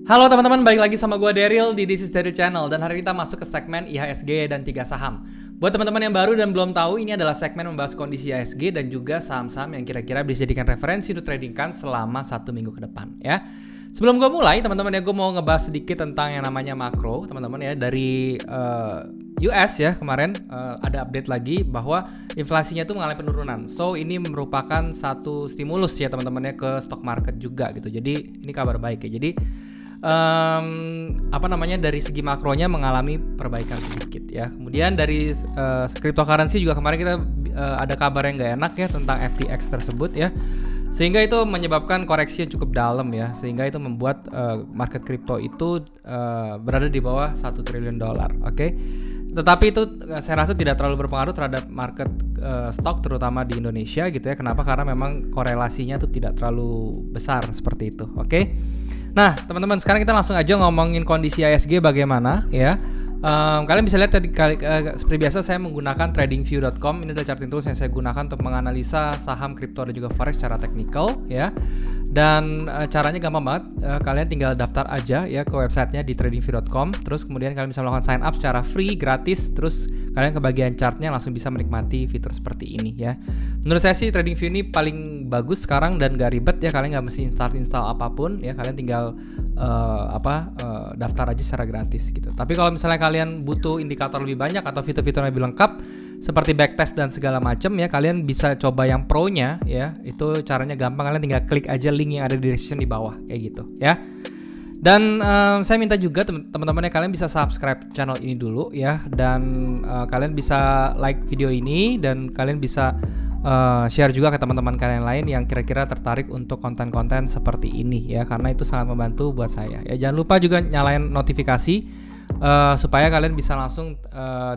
Halo teman-teman, balik lagi sama gue Daryl di This is Daryl Channel. Dan hari ini kita masuk ke segmen IHSG dan 3 saham. Buat teman-teman yang baru dan belum tahu, ini adalah segmen membahas kondisi IHSG dan juga saham-saham yang kira-kira bisa dijadikan referensi untuk tradingkan selama 1 minggu ke depan ya. Sebelum gue mulai, teman-teman ya, gue mau ngebahas sedikit tentang yang namanya makro, teman-teman ya. Dari US ya, kemarin ada update lagi bahwa inflasinya itu mengalami penurunan. So ini merupakan satu stimulus ya teman-teman ya ke stock market juga gitu. Jadi ini kabar baik ya. Jadi dari segi makronya mengalami perbaikan sedikit ya. Kemudian dari cryptocurrency juga kemarin kita ada kabar yang nggak enak ya tentang FTX tersebut ya, sehingga itu menyebabkan koreksi yang cukup dalam ya, sehingga itu membuat market kripto itu berada di bawah 1 triliun dolar. Oke. Tetapi itu saya rasa tidak terlalu berpengaruh terhadap market stock terutama di Indonesia gitu ya. Kenapa? Karena memang korelasinya itu tidak terlalu besar seperti itu. Oke. Nah, teman-teman, sekarang kita langsung aja ngomongin kondisi IHSG bagaimana ya. Kalian bisa lihat tadi seperti biasa saya menggunakan tradingview.com. Ini adalah charting tools yang saya gunakan untuk menganalisa saham, kripto dan juga forex secara teknikal ya. Dan caranya gampang banget. Kalian tinggal daftar aja ya ke websitenya di tradingview.com. Terus kemudian kalian bisa melakukan sign up secara free, gratis. Terus kalian ke bagian chartnya langsung bisa menikmati fitur seperti ini ya. Menurut saya sih TradingView ini paling bagus sekarang dan gak ribet ya. Kalian gak mesti install apapun ya. Kalian tinggal daftar aja secara gratis gitu. Tapi kalau misalnya kalian butuh indikator lebih banyak atau fitur-fitur yang lebih lengkap seperti backtest dan segala macam ya, kalian bisa coba yang pro-nya ya. Itu caranya gampang, kalian tinggal klik aja link yang ada di description di bawah kayak gitu ya. Dan saya minta juga teman-teman ya, kalian bisa subscribe channel ini dulu ya, dan kalian bisa like video ini dan kalian bisa share juga ke teman-teman kalian lain yang kira-kira tertarik untuk konten-konten seperti ini ya, karena itu sangat membantu buat saya ya. Jangan lupa juga nyalain notifikasi supaya kalian bisa langsung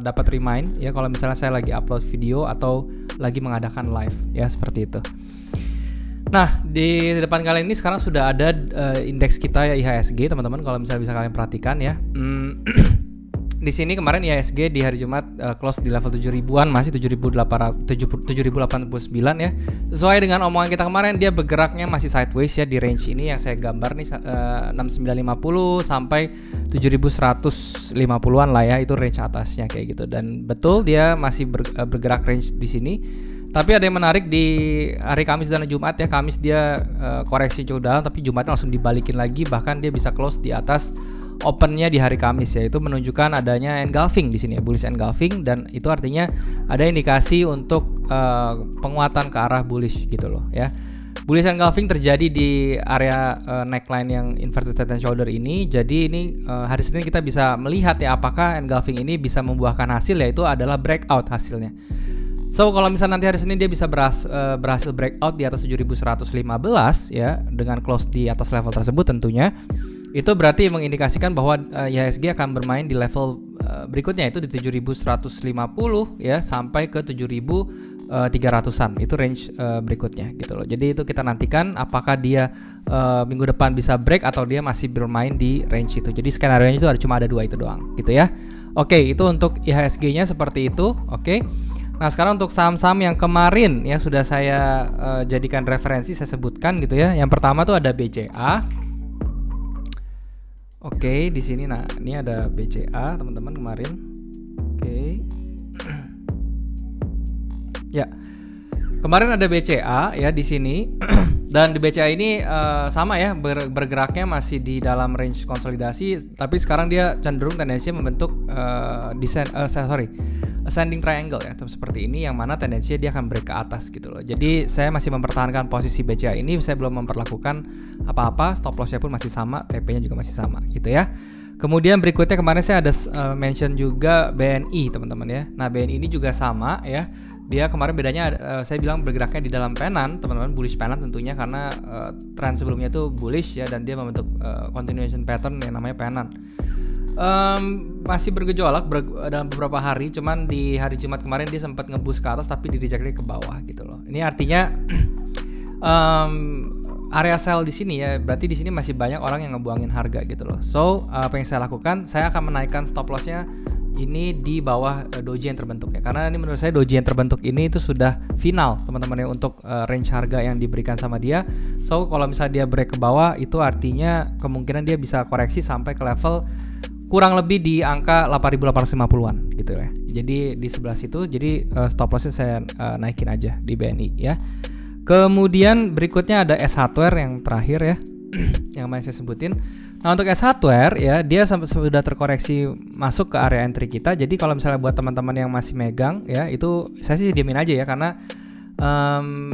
dapat remind ya kalau misalnya saya lagi upload video atau lagi mengadakan live ya, seperti itu. Nah, di depan kalian ini sekarang sudah ada indeks kita ya, IHSG teman-teman, kalau misalnya bisa kalian perhatikan ya. Di sini kemarin IHSG di hari Jumat close di level 7.000-an, masih 7.089 ya. Sesuai dengan omongan kita kemarin, dia bergeraknya masih sideways ya di range ini yang saya gambar nih, 6950 sampai 7150-an lah ya, itu range atasnya kayak gitu. Dan betul dia masih bergerak range di sini. Tapi ada yang menarik di hari Kamis dan Jumat ya. Kamis dia koreksi cukup dalam, tapi Jumatnya langsung dibalikin lagi, bahkan dia bisa close di atas opennya di hari Kamis ya. Itu menunjukkan adanya engulfing di sini ya, bullish engulfing, dan itu artinya ada indikasi untuk penguatan ke arah bullish gitu loh ya. Bullish engulfing terjadi di area neckline yang inverted head and shoulder ini. Jadi ini hari Senin kita bisa melihat ya apakah engulfing ini bisa membuahkan hasil, yaitu adalah breakout hasilnya. So kalau misalnya nanti hari Senin dia bisa berhasil breakout di atas 7115 ya, dengan close di atas level tersebut tentunya, itu berarti mengindikasikan bahwa IHSG akan bermain di level berikutnya, itu di 7150 ya sampai ke 7300-an. Itu range berikutnya gitu loh. Jadi itu kita nantikan apakah dia minggu depan bisa break atau dia masih bermain di range itu. Jadi skenario-nya itu cuma ada 2 itu doang gitu ya. Oke, itu untuk IHSG-nya seperti itu. Oke. Nah, sekarang untuk saham-saham yang kemarin ya sudah saya jadikan referensi, saya sebutkan gitu ya. Yang pertama tuh ada BCA. Oke, di sini nah ini ada BCA teman-teman kemarin. Oke. Ya. Kemarin ada BCA ya di sini. Dan di BCA ini sama ya, bergeraknya masih di dalam range konsolidasi, tapi sekarang dia cenderung tendensinya membentuk ascending triangle ya, seperti ini, yang mana tendensinya dia akan break ke atas gitu loh. Jadi saya masih mempertahankan posisi BCA ini, saya belum memperlakukan apa-apa, stop lossnya pun masih sama, TP-nya juga masih sama gitu ya. Kemudian berikutnya kemarin saya ada mention juga BNI teman-teman ya. Nah, BNI ini juga sama ya. Dia kemarin bedanya saya bilang bergeraknya di dalam penan teman-teman, bullish penan tentunya, karena tren sebelumnya itu bullish ya, dan dia membentuk continuation pattern yang namanya penan. Masih bergejolak dalam beberapa hari, cuman di hari Jumat kemarin dia sempat ngeboost ke atas tapi di reject ke bawah gitu loh. Ini artinya area sell di sini ya, berarti di sini masih banyak orang yang ngebuangin harga gitu loh. So apa yang saya lakukan, saya akan menaikkan stop lossnya ini di bawah doji yang terbentuk ya. Karena ini menurut saya doji yang terbentuk ini itu sudah final teman-teman ya untuk range harga yang diberikan sama dia. So kalau misalnya dia break ke bawah itu artinya kemungkinan dia bisa koreksi sampai ke level kurang lebih di angka 8.850-an gitu ya. Jadi di sebelah situ, jadi stop lossnya saya naikin aja di BNI ya. Kemudian berikutnya ada S Hardware yang terakhir ya, yang main saya sebutin. Nah untuk S Hardware ya, dia sudah terkoreksi masuk ke area entry kita. Jadi kalau misalnya buat teman-teman yang masih megang ya, itu saya sih diemin aja ya, karena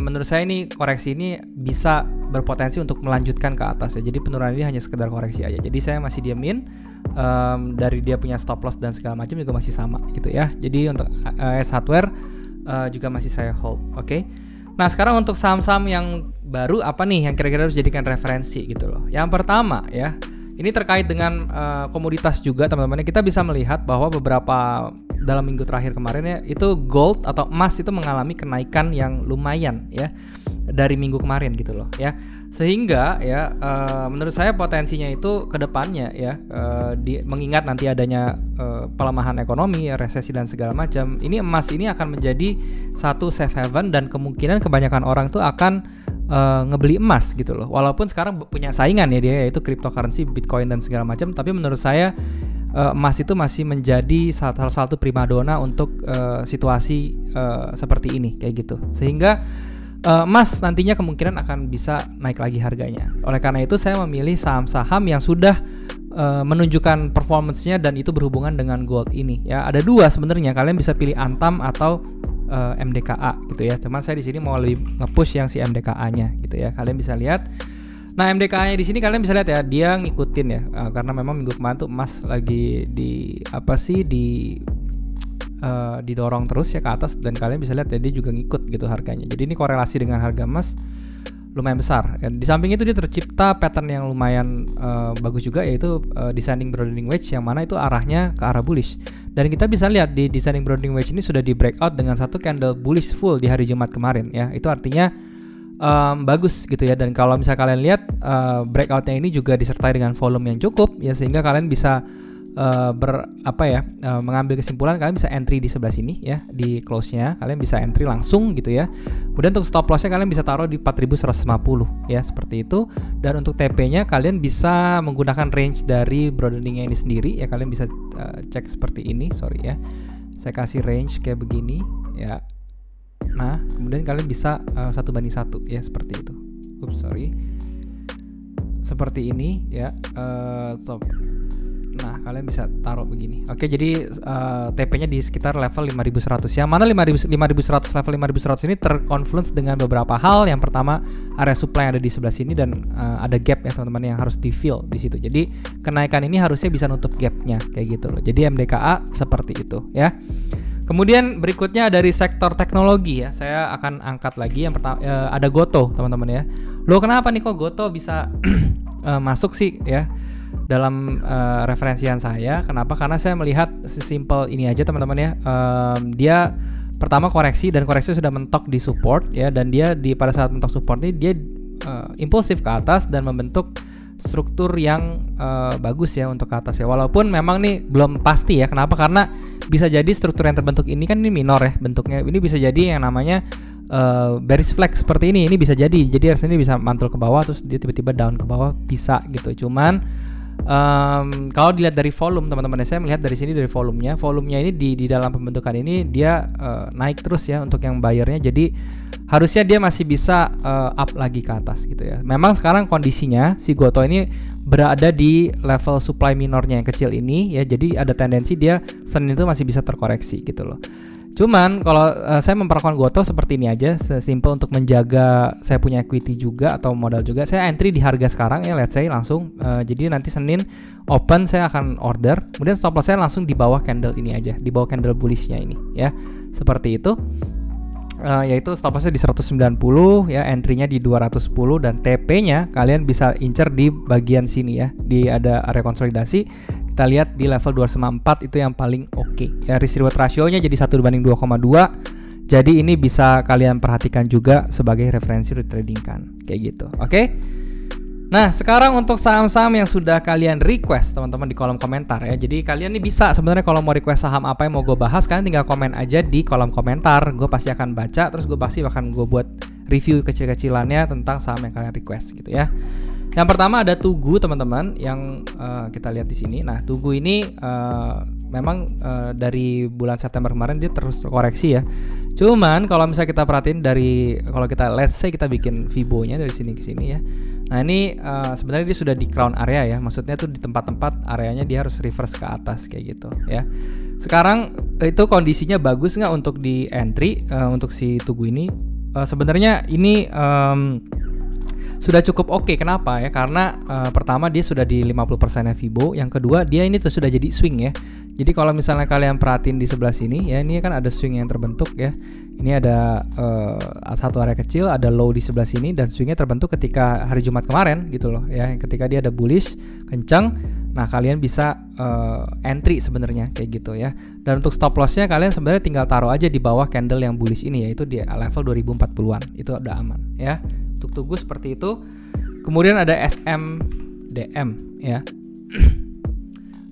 menurut saya ini koreksi ini bisa berpotensi untuk melanjutkan ke atas ya. Jadi penurunan ini hanya sekedar koreksi aja. Jadi saya masih diemin. Dari dia punya stop loss dan segala macam juga masih sama gitu ya. Jadi untuk S Hardware juga masih saya hold. Oke. Nah sekarang untuk saham-saham yang baru apa nih yang kira-kira harus dijadikan referensi gitu loh. Yang pertama ya, ini terkait dengan komoditas juga teman-teman. Kita bisa melihat bahwa beberapa dalam minggu terakhir kemarin ya, itu gold atau emas itu mengalami kenaikan yang lumayan ya dari minggu kemarin gitu loh ya. Sehingga ya menurut saya potensinya itu ke depannya ya, mengingat nanti adanya pelemahan ekonomi, resesi dan segala macam, ini emas ini akan menjadi satu safe haven dan kemungkinan kebanyakan orang tuh akan ngebeli emas gitu loh. Walaupun sekarang punya saingan ya dia, yaitu cryptocurrency, Bitcoin dan segala macam, tapi menurut saya emas itu masih menjadi salah satu primadona untuk situasi seperti ini kayak gitu. Sehingga emas nantinya kemungkinan akan bisa naik lagi harganya. Oleh karena itu saya memilih saham-saham yang sudah menunjukkan performance-nya dan itu berhubungan dengan gold ini ya. Ada dua sebenarnya, kalian bisa pilih Antam atau MDKA gitu ya. Cuman saya di sini mau lebih nge-push yang si MDKA-nya gitu ya. Kalian bisa lihat. Nah, MDKA-nya di sini kalian bisa lihat ya, dia ngikutin ya. Karena memang minggu kemarin tuh emas lagi didorong terus ya ke atas, dan kalian bisa lihat ya dia juga ngikut gitu harganya. Jadi ini korelasi dengan harga emas lumayan besar. Dan di samping itu dia tercipta pattern yang lumayan bagus juga, yaitu descending broadening wedge, yang mana itu arahnya ke arah bullish. Dan kita bisa lihat di descending broadening wedge ini sudah di breakout dengan satu candle bullish full di hari Jumat kemarin ya. Itu artinya bagus gitu ya. Dan kalau misalnya kalian lihat breakoutnya ini juga disertai dengan volume yang cukup ya, sehingga kalian bisa mengambil kesimpulan. Kalian bisa entry di sebelah sini ya, di close-nya kalian bisa entry langsung gitu ya. Kemudian untuk stop loss-nya kalian bisa taruh di 4150 ya, seperti itu. Dan untuk TP-nya kalian bisa menggunakan range dari broadening-nya ini sendiri ya. Kalian bisa cek seperti ini, sorry ya, saya kasih range kayak begini ya. Nah kemudian kalian bisa 1:1 ya, seperti itu. Seperti ini ya. Nah kalian bisa taruh begini. Oke, jadi TP-nya di sekitar level 5100. Yang mana 5100 level 5100 ini terconfluence dengan beberapa hal. Yang pertama, area supply yang ada di sebelah sini dan ada gap ya teman-teman yang harus di fill di situ. Jadi kenaikan ini harusnya bisa nutup gapnya kayak gitu loh. Jadi MDKA seperti itu ya. Kemudian berikutnya dari sektor teknologi ya, saya akan angkat lagi. Yang pertama ada Gotoh teman-teman ya. Loh kenapa nih kok Gotoh bisa masuk sih ya dalam referensian saya? Kenapa? Karena saya melihat sesimpel ini aja teman-teman ya. Dia pertama koreksi, dan koreksi sudah mentok di support ya, dan dia pada saat mentok support ini dia impulsif ke atas dan membentuk struktur yang bagus ya untuk ke atas ya. Walaupun memang nih belum pasti ya. Kenapa? Karena bisa jadi struktur yang terbentuk ini kan ini minor ya bentuknya. Ini bisa jadi yang namanya bearish flag seperti ini bisa jadi. Jadi harusnya bisa mantul ke bawah terus dia tiba-tiba down ke bawah, bisa gitu. Cuman kalau dilihat dari volume teman-teman, saya melihat dari sini dari volumenya ini di dalam pembentukan ini dia naik terus ya untuk yang buyernya. Jadi harusnya dia masih bisa up lagi ke atas gitu ya. Memang sekarang kondisinya si Gotoh ini berada di level supply minornya yang kecil ini ya. Jadi ada tendensi dia Senin itu masih bisa terkoreksi gitu loh. Cuman kalau saya memperlakukan Gotoh seperti ini aja, sesimpel untuk menjaga saya punya equity juga atau modal juga. Saya entry di harga sekarang ya, let's say langsung. Jadi nanti Senin open saya akan order. Kemudian stop loss saya langsung di bawah candle ini aja, di bawah candle bullishnya ini ya. Seperti itu. Yaitu stop lossnya di 190 ya, entry-nya di 210, dan TP-nya kalian bisa incer di bagian sini ya. Di ada area konsolidasi. Kita lihat di level 294 itu yang paling oke. Ya, risk reward ratio-nya jadi 1:2,2. Jadi ini bisa kalian perhatikan juga sebagai referensi retradingkan kayak gitu. Oke. Nah, sekarang untuk saham-saham yang sudah kalian request teman-teman di kolom komentar ya. Jadi kalian nih bisa sebenarnya kalau mau request saham apa yang mau gue bahas, kalian tinggal komen aja di kolom komentar. Gue pasti akan baca, terus gue pasti akan gue buat review kecil-kecilannya tentang saham yang kalian request gitu ya. Yang pertama ada Tugu teman-teman yang kita lihat di sini. Nah, Tugu ini memang dari bulan September kemarin dia terus terkoreksi ya. Cuman kalau misalnya kita perhatiin dari kalau kita let's say kita bikin Fibo-nya dari sini ke sini ya. Nah, ini sebenarnya dia sudah di crown area ya. Maksudnya tuh di tempat-tempat areanya dia harus reverse ke atas kayak gitu ya. Sekarang itu kondisinya bagus nggak untuk di entry untuk si Tugu ini? Sebenarnya ini sudah cukup oke. Kenapa ya? Karena pertama dia sudah di 50% Fibo, yang kedua dia ini tuh sudah jadi swing ya. Jadi kalau misalnya kalian perhatiin di sebelah sini ya, ini kan ada swing yang terbentuk ya. Ini ada satu area kecil, ada low di sebelah sini, dan swingnya terbentuk ketika hari Jumat kemarin gitu loh ya. Ketika dia ada bullish kencang, nah kalian bisa entry sebenarnya kayak gitu ya. Dan untuk stop lossnya kalian sebenarnya tinggal taruh aja di bawah candle yang bullish ini, yaitu di level 2040-an. Itu udah aman ya. Untuk Tugu seperti itu. Kemudian ada SMDM ya.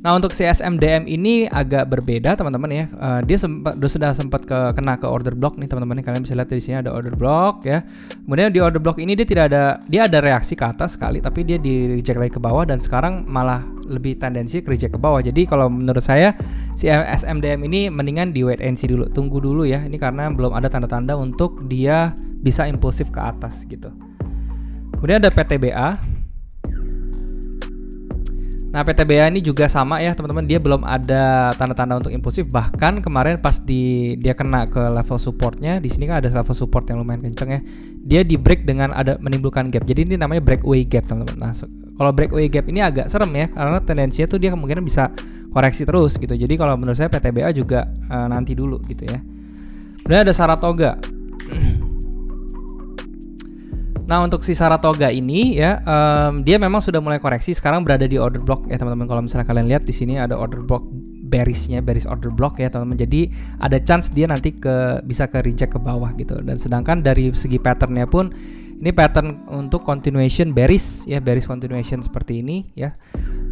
Nah, untuk si SMDM ini agak berbeda teman-teman ya. Dia sudah sempat kena ke order block nih teman-teman. Kalian bisa lihat di sini ada order block ya. Kemudian di order block ini dia ada reaksi ke atas sekali, tapi dia di reject lagi ke bawah, dan sekarang malah lebih tendensi ke reject ke bawah. Jadi kalau menurut saya si SMDM ini mendingan di wait and see dulu, tunggu dulu ya. Ini karena belum ada tanda-tanda untuk dia bisa impulsif ke atas gitu. Kemudian ada PTBA. Nah, PTBA ini juga sama ya teman-teman, dia belum ada tanda-tanda untuk impulsif. Bahkan kemarin pas dia kena ke level supportnya, di sini kan ada level support yang lumayan kenceng ya. Dia di break dengan ada menimbulkan gap. Jadi ini namanya breakaway gap teman-teman. Nah, kalau breakaway gap ini agak serem ya, karena tendensinya tuh dia kemungkinan bisa koreksi terus gitu. Jadi kalau menurut saya PTBA juga nanti dulu gitu ya. Kemudian ada Saratoga. Nah, untuk si Saratoga ini ya, dia memang sudah mulai koreksi, sekarang berada di order block ya teman-teman. Kalau misalnya kalian lihat di sini ada order block bearish order block ya teman-teman. Jadi ada chance dia nanti bisa ke reject ke bawah gitu. Dan sedangkan dari segi patternnya pun ini pattern untuk continuation bearish ya, bearish continuation seperti ini ya.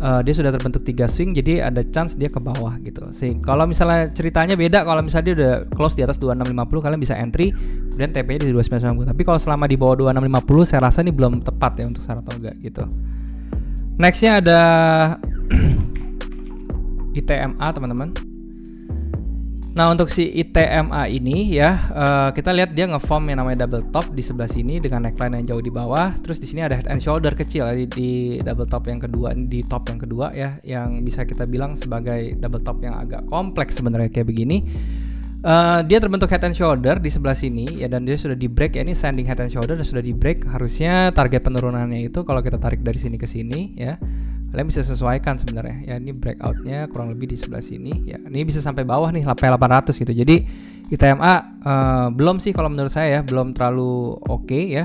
Dia sudah terbentuk 3 swing, jadi ada chance dia ke bawah gitu. Kalau misalnya ceritanya beda, kalau misalnya dia udah close di atas 2650, kalian bisa entry, kemudian TP-nya di 2990. Tapi kalau selama di bawah 2650, saya rasa ini belum tepat ya untuk Saratoga gitu. Nextnya ada ITMA teman-teman. Nah, untuk si ITMA ini ya, kita lihat dia ngeform yang namanya double top di sebelah sini dengan neckline yang jauh di bawah. Terus di sini ada head and shoulder kecil di double top yang kedua, di top yang kedua ya, yang bisa kita bilang sebagai double top yang agak kompleks sebenarnya kayak begini. Dia terbentuk head and shoulder di sebelah sini ya, dan dia sudah di break ya, ini standing head and shoulder dan sudah di break. Harusnya target penurunannya itu kalau kita tarik dari sini ke sini ya, kalian bisa sesuaikan sebenarnya ya. Ini breakoutnya kurang lebih di sebelah sini ya, ini bisa sampai bawah nih sampai 800 gitu. Jadi ITMA belum sih kalau menurut saya ya, belum terlalu oke ya.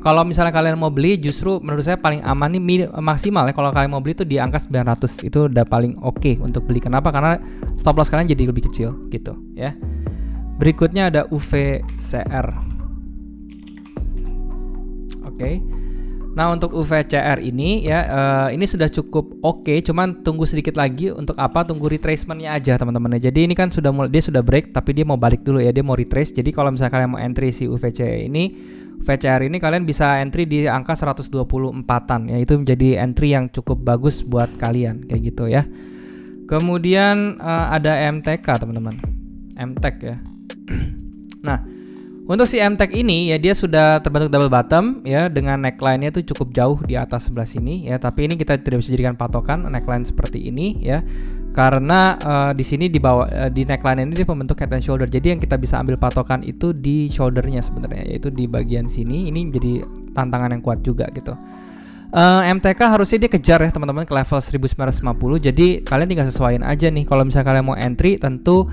Kalau misalnya kalian mau beli, justru menurut saya paling aman nih maksimal ya, kalau kalian mau beli itu di angka 900 itu udah paling oke untuk beli. Kenapa? Karena stop loss kalian jadi lebih kecil gitu ya. Berikutnya ada UVCR. Oke. Nah, untuk UVCR ini ya, ini sudah cukup oke, cuman tunggu sedikit lagi. Untuk apa? Tunggu retracementnya aja teman-teman. Jadi ini kan dia sudah break, tapi dia mau balik dulu ya, dia mau retrace. Jadi kalau misalnya kalian mau entry si UVCR ini kalian bisa entry di angka 124-an ya, itu menjadi entry yang cukup bagus buat kalian kayak gitu ya. Kemudian ada MTK teman-teman, MTK ya. Nah, untuk si MTech ini ya, dia sudah terbentuk double bottom ya, dengan neckline-nya itu cukup jauh di atas sebelah sini ya. Tapi ini kita tidak bisa jadikan patokan neckline seperti ini ya, karena di sini di bawah di neckline ini dia membentuk head and shoulder. Jadi yang kita bisa ambil patokan itu di shouldernya sebenarnya, yaitu di bagian sini. Ini menjadi tantangan yang kuat juga gitu. MTK harusnya dia kejar ya teman-teman ke level 1950. Jadi kalian tinggal sesuaiin aja nih. Kalau misalnya kalian mau entry, tentu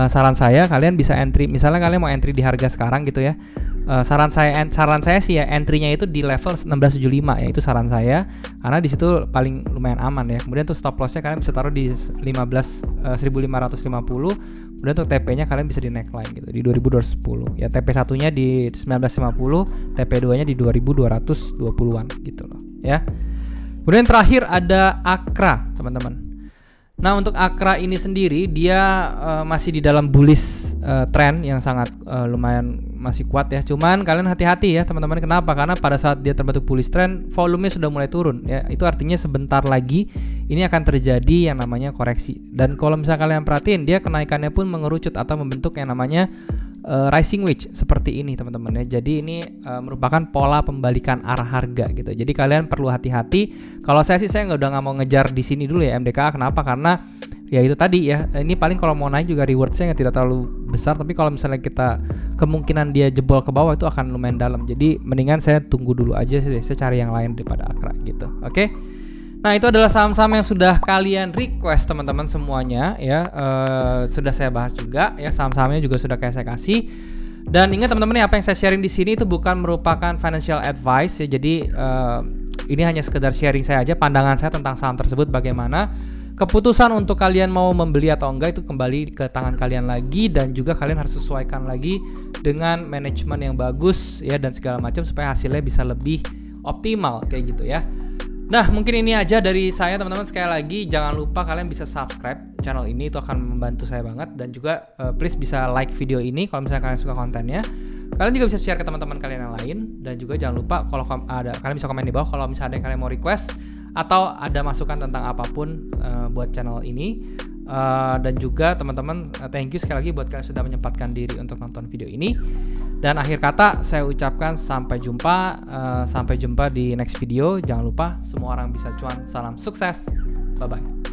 saran saya kalian bisa entry. Misalnya kalian mau entry di harga sekarang gitu ya, saran saya sih ya, entry-nya itu di level 1675 ya, itu saran saya, karena di situ paling lumayan aman ya. Kemudian untuk stop loss-nya kalian bisa taruh di 1550. Kemudian untuk TP-nya kalian bisa di neckline gitu di 2210 ya. TP 1-nya di 1950, TP 2-nya di 2220-an gitu loh ya. Kemudian terakhir ada Akra, teman-teman. Nah, untuk Akra ini sendiri dia masih di dalam bullish trend yang sangat lumayan masih kuat ya. Cuman kalian hati-hati ya teman-teman. Kenapa? Karena pada saat dia terbentuk bullish trend, volumenya sudah mulai turun ya. Itu artinya sebentar lagi ini akan terjadi yang namanya koreksi. Dan kalau misalnya kalian perhatiin, dia kenaikannya pun mengerucut atau membentuk yang namanya rising wedge seperti ini teman-teman ya. Jadi ini merupakan pola pembalikan arah harga gitu. Jadi kalian perlu hati-hati. Kalau saya sih saya nggak mau ngejar di sini dulu ya MDKA. Kenapa? Karena ya itu tadi ya. Ini paling kalau mau naik juga rewardnya tidak terlalu besar. Tapi kalau misalnya kita kemungkinan dia jebol ke bawah itu akan lumayan dalam. Jadi mendingan saya tunggu dulu aja sih. Saya cari yang lain daripada Akra gitu. Oke. Nah, itu adalah saham-saham yang sudah kalian request teman-teman semuanya ya. Sudah saya bahas juga ya, saham-sahamnya juga sudah kayak saya kasih. Dan ingat teman-teman, apa yang saya sharing di sini itu bukan merupakan financial advice ya. Jadi ini hanya sekedar sharing saya aja, pandangan saya tentang saham tersebut bagaimana. Keputusan untuk kalian mau membeli atau enggak itu kembali ke tangan kalian lagi, dan juga kalian harus sesuaikan lagi dengan manajemen yang bagus ya dan segala macam supaya hasilnya bisa lebih optimal kayak gitu ya. Nah, mungkin ini aja dari saya teman-teman. Sekali lagi jangan lupa kalian bisa subscribe channel ini, itu akan membantu saya banget. Dan juga please bisa like video ini kalau misalnya kalian suka kontennya. Kalian juga bisa share ke teman-teman kalian yang lain. Dan juga jangan lupa kalau kalian bisa komen di bawah kalau misalnya ada yang kalian mau request atau ada masukan tentang apapun buat channel ini. Dan juga teman-teman, thank you sekali lagi buat kalian sudah menyempatkan diri untuk nonton video ini. Dan akhir kata saya ucapkan sampai jumpa di next video. Jangan lupa semua orang bisa cuan. Salam sukses, bye bye.